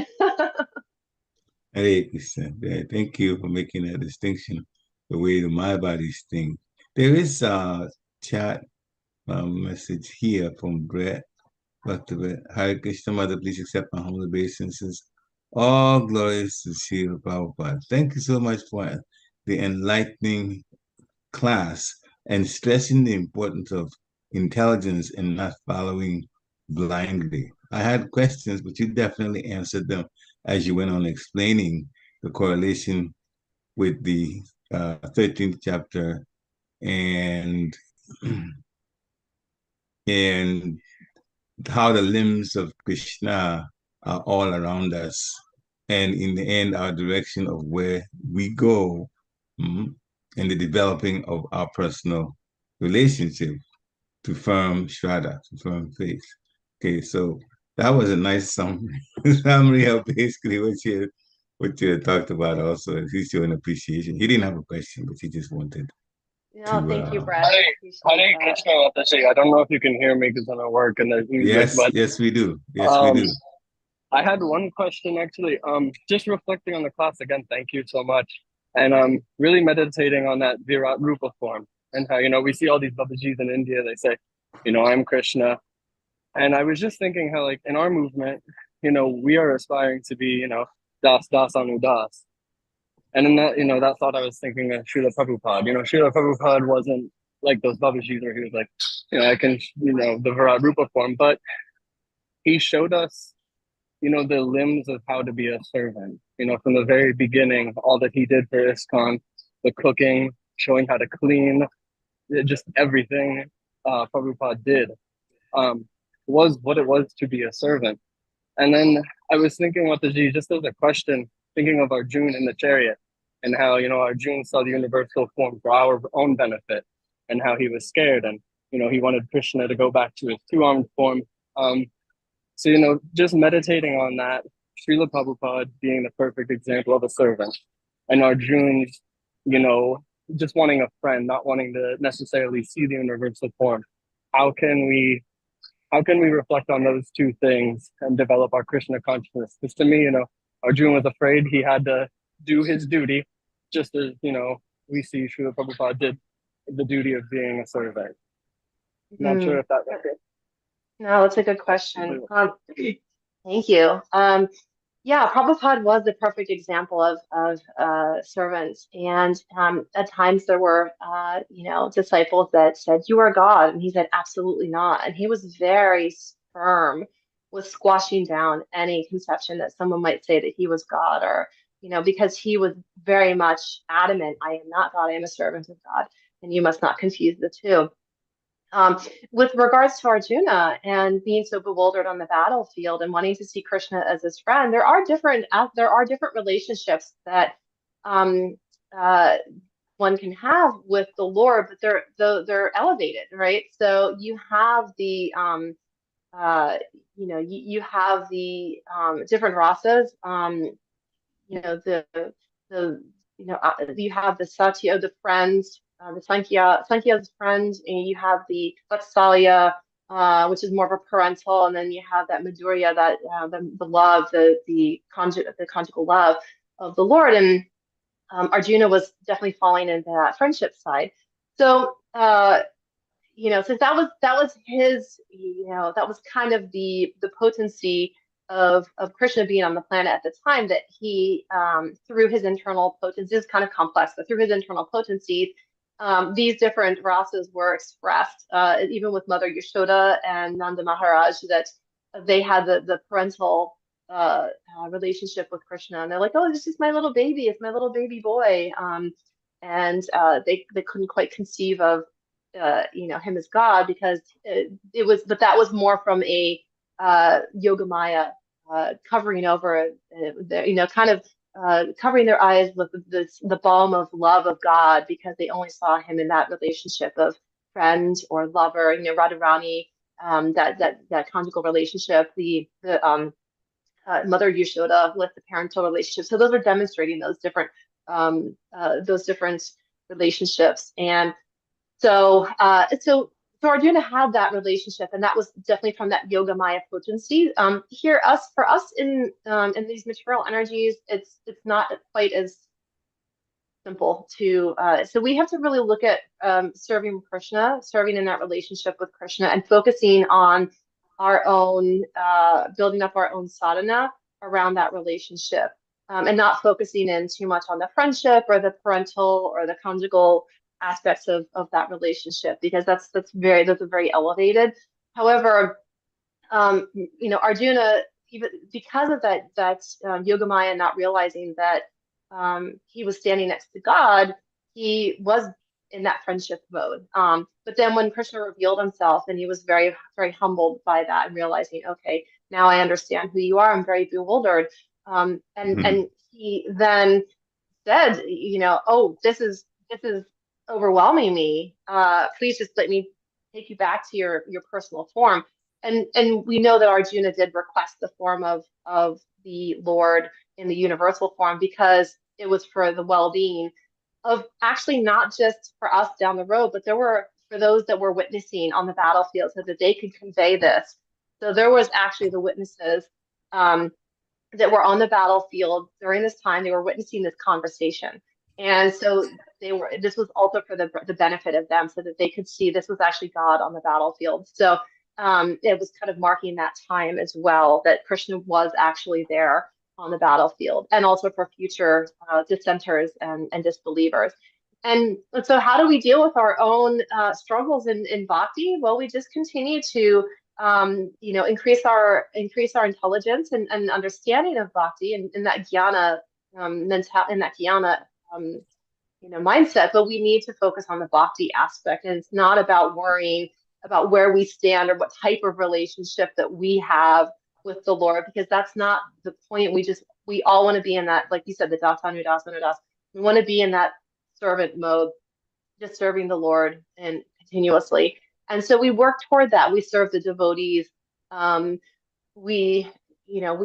S1: Hare Krishna. Thank you for making that distinction, the way the Mayavadis think. There is a chat message here from Brett. Hare Krishna, Mother, please accept my humble obeisances. All glories to Srila Prabhupada. Thank you so much for the enlightening class and stressing the importance of intelligence and not following blindly. I had questions, but you definitely answered them as you went on explaining the correlation with the 13th chapter, and and how the limbs of Krishna are all around us, and in the end, our direction of where we go, and the developing of our personal relationship to firm shraddha, to firm faith. Okay, so that was a nice summary of basically what you had talked about. Also, he's showing appreciation. He didn't have a question, but he just wanted
S2: No,
S1: to.
S2: thank you, Brett.
S5: Hare
S2: Appreciate that.
S5: Krishna, Dasi. I don't know if you can hear me because I'm at work and there's music,
S1: Yes,
S5: but
S1: yes, we do. Yes, we do.
S5: I had one question actually. Just reflecting on the class again, thank you so much. And really meditating on that Virat Rupa form and how, we see all these Babajis in India, they say, I'm Krishna. And I was just thinking how, like, in our movement, we are aspiring to be, Das Das Anu Das. And in that, that thought, I was thinking of Srila Prabhupada. Srila Prabhupada wasn't like those Babajis where he was like, I can, the Virat Rupa form, but he showed us, the limbs of how to be a servant. From the very beginning, all that he did for ISKCON, the cooking, showing how to clean, just everything Prabhupada did was what it was to be a servant. And then I was thinking what the G, just as a question, thinking of Arjuna in the chariot and how, Arjuna saw the universal form for our own benefit and how he was scared and, he wanted Krishna to go back to his two-armed form. So, just meditating on that, Srila Prabhupada being the perfect example of a servant and Arjuna, just wanting a friend, not wanting to necessarily see the universal form. How can we reflect on those two things and develop our Krishna consciousness? Because to me, Arjuna was afraid he had to do his duty, just as, we see Srila Prabhupada did the duty of being a servant. Not sure if that was it.
S2: No, that's a good question. Thank you. Yeah, Prabhupada was the perfect example of servants, and at times there were disciples that said, "You are God," and he said, "Absolutely not." And he was very firm with squashing down any conception that someone might say that he was God, or because he was very much adamant, "I am not God, I am a servant of God, and you must not confuse the two." With regards to Arjuna and being so bewildered on the battlefield and wanting to see Krishna as his friend, there are different relationships that um, one can have with the Lord, but they're elevated, right? So you have the you have the different rasas. You have the Satya, the friends, the Sankya's friend, and you have the Vatsalya, which is more of a parental, and then you have that Madhurya, that the love, the conjugal love of the Lord, and Arjuna was definitely falling into that friendship side. So since that was his, that was kind of the potency of Krishna being on the planet at the time, that he through his internal potencies, is kind of complex, but through his internal potencies, these different rasas were expressed, even with Mother Yashoda and Nanda Maharaj, that they had the parental relationship with Krishna, and they're like, "Oh, this is my little baby, it's my little baby boy," and they couldn't quite conceive of him as God, because but that was more from a Yogamaya covering over, kind of covering their eyes with the balm of love of God, because they only saw him in that relationship of friend or lover, Radharani, that conjugal relationship, the Mother Yashoda with the parental relationship. So those are demonstrating those different relationships. And so Arjuna had that relationship, and that was definitely from that Yoga Maya potency. For us in these material energies, it's not quite as simple to. So we have to really look at serving Krishna, serving in that relationship with Krishna, and focusing on our own building up our own sadhana around that relationship, and not focusing in too much on the friendship or the parental or the conjugal aspects of that relationship, because that's very elevated. However, Arjuna, even because of that Yogamaya not realizing that he was standing next to God, he was in that friendship mode. But then when Krishna revealed himself, and he was very, very humbled by that and realizing, okay, now I understand who you are. I'm very bewildered. And he then said, oh, this is overwhelming me. Please just let me take you back to your personal form. And we know that Arjuna did request the form of the Lord in the universal form because it was for the well-being of actually not just for us down the road, but there were for those that were witnessing on the battlefield so that they could convey this. So there was actually the witnesses that were on the battlefield during this time. They were witnessing this conversation. And so this was also for the benefit of them so that they could see this was actually God on the battlefield. So it was kind of marking that time as well that Krishna was actually there on the battlefield, and also for future dissenters and disbelievers. And so how do we deal with our own struggles in bhakti? Well, we just continue to increase our intelligence and understanding of bhakti and in that jnana mindset. But we need to focus on the bhakti aspect, and it's not about worrying about where we stand or what type of relationship that we have with the Lord, because that's not the point. We all want to be in that, like you said, the dasanudas. We want to be in that servant mode, just serving the Lord and continuously. And so we work toward that. We serve the devotees. We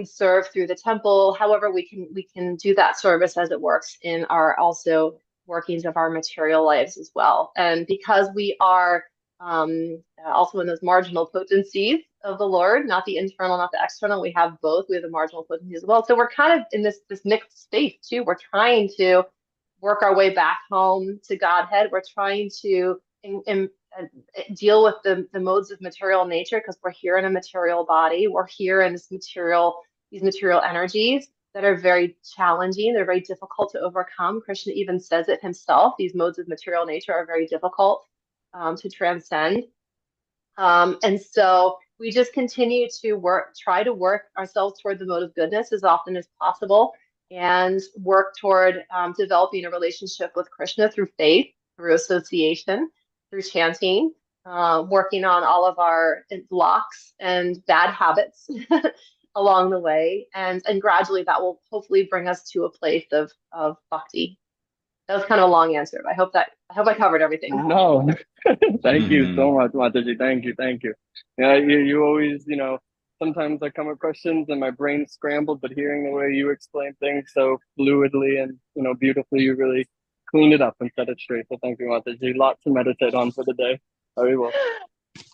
S2: serve through the temple. However, we can do that service as it works in our also workings of our material lives as well. And because we are also in those marginal potencies of the Lord, not the internal, not the external, we have both. We have the marginal potencies as well. So we're kind of in this mixed space too. We're trying to work our way back home to Godhead. We're trying to deal with the modes of material nature because we're here in a material body. We're here in these material energies that are very challenging. They're very difficult to overcome. Krishna even says it himself. These modes of material nature are very difficult to transcend. And so we just continue to try to work ourselves toward the mode of goodness as often as possible, and work toward developing a relationship with Krishna through faith, through association, through chanting, working on all of our blocks and bad habits along the way. And gradually that will hopefully bring us to a place of bhakti. That was kind of a long answer, but I hope I covered everything.
S5: No, thank you so much, Mataji. Thank you. Yeah, you always, sometimes I come with questions and my brain's scrambled, but hearing the way you explain things so fluidly and, beautifully, you really cleaned it up and set it straight. So thank you, Mataji. Lots to meditate on for the day. Very well.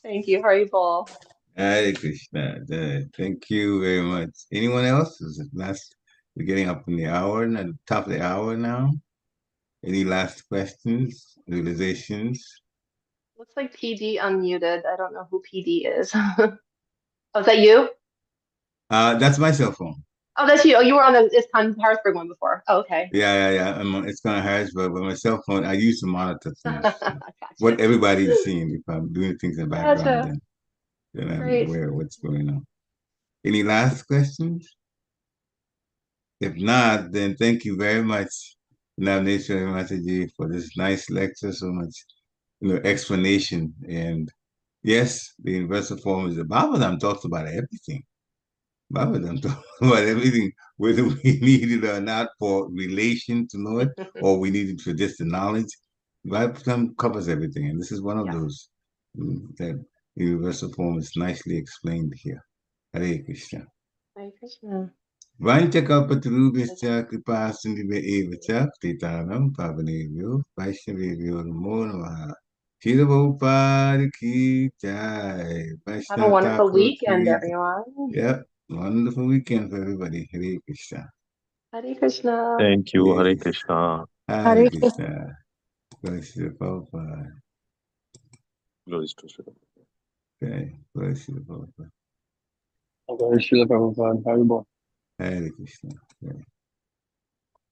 S2: Thank you. Haribol.
S1: Hare Krishna. Thank you very much. Anyone else? We're getting up in the hour, at the top of the hour now. Any last questions, realizations?
S2: Looks like PD unmuted. I don't know who PD is. Oh, is that you?
S1: That's my cell phone.
S2: Oh, that's you. Oh, you were on the Harrisburg one before. Oh, okay.
S1: Yeah. It's kind of Harrisburg, but my cell phone, I use to monitor things.
S2: Gotcha.
S1: What everybody's seeing. If I'm doing things in the background, then I'm
S2: Great.
S1: aware of what's going on. Any last questions? If not, then thank you very much, Navneshwari Mataji, for this nice lecture, so much explanation. And yes, the universal form is the Bhagavatam talks about everything. Bhagavatam talks about everything, whether we need it or not for relation to know it, or we need it for just the knowledge. Bhagavatam covers everything, and this is one of those that the universal form is nicely explained here. Hare Krishna.
S2: Hare Krishna.
S1: Vanchakapatarubhishcha kripasindhive evacha ptitanam pavanebhyo vaishnavebhyo namo namaha. Shila Prabhupada ki jai.
S2: Have a wonderful weekend, everyone.
S1: Yep. Wonderful weekend for everybody. Hare Krishna.
S2: Hare Krishna.
S6: Thank you.
S1: Yes.
S6: Hare Krishna.
S1: Hare Krishna. Bless you, Prabhupada.
S6: Glories to Sri Prabhupada.
S1: Okay. Bless you, Prabhupada.
S5: Hare Krishna.
S1: Hare Krishna. Okay.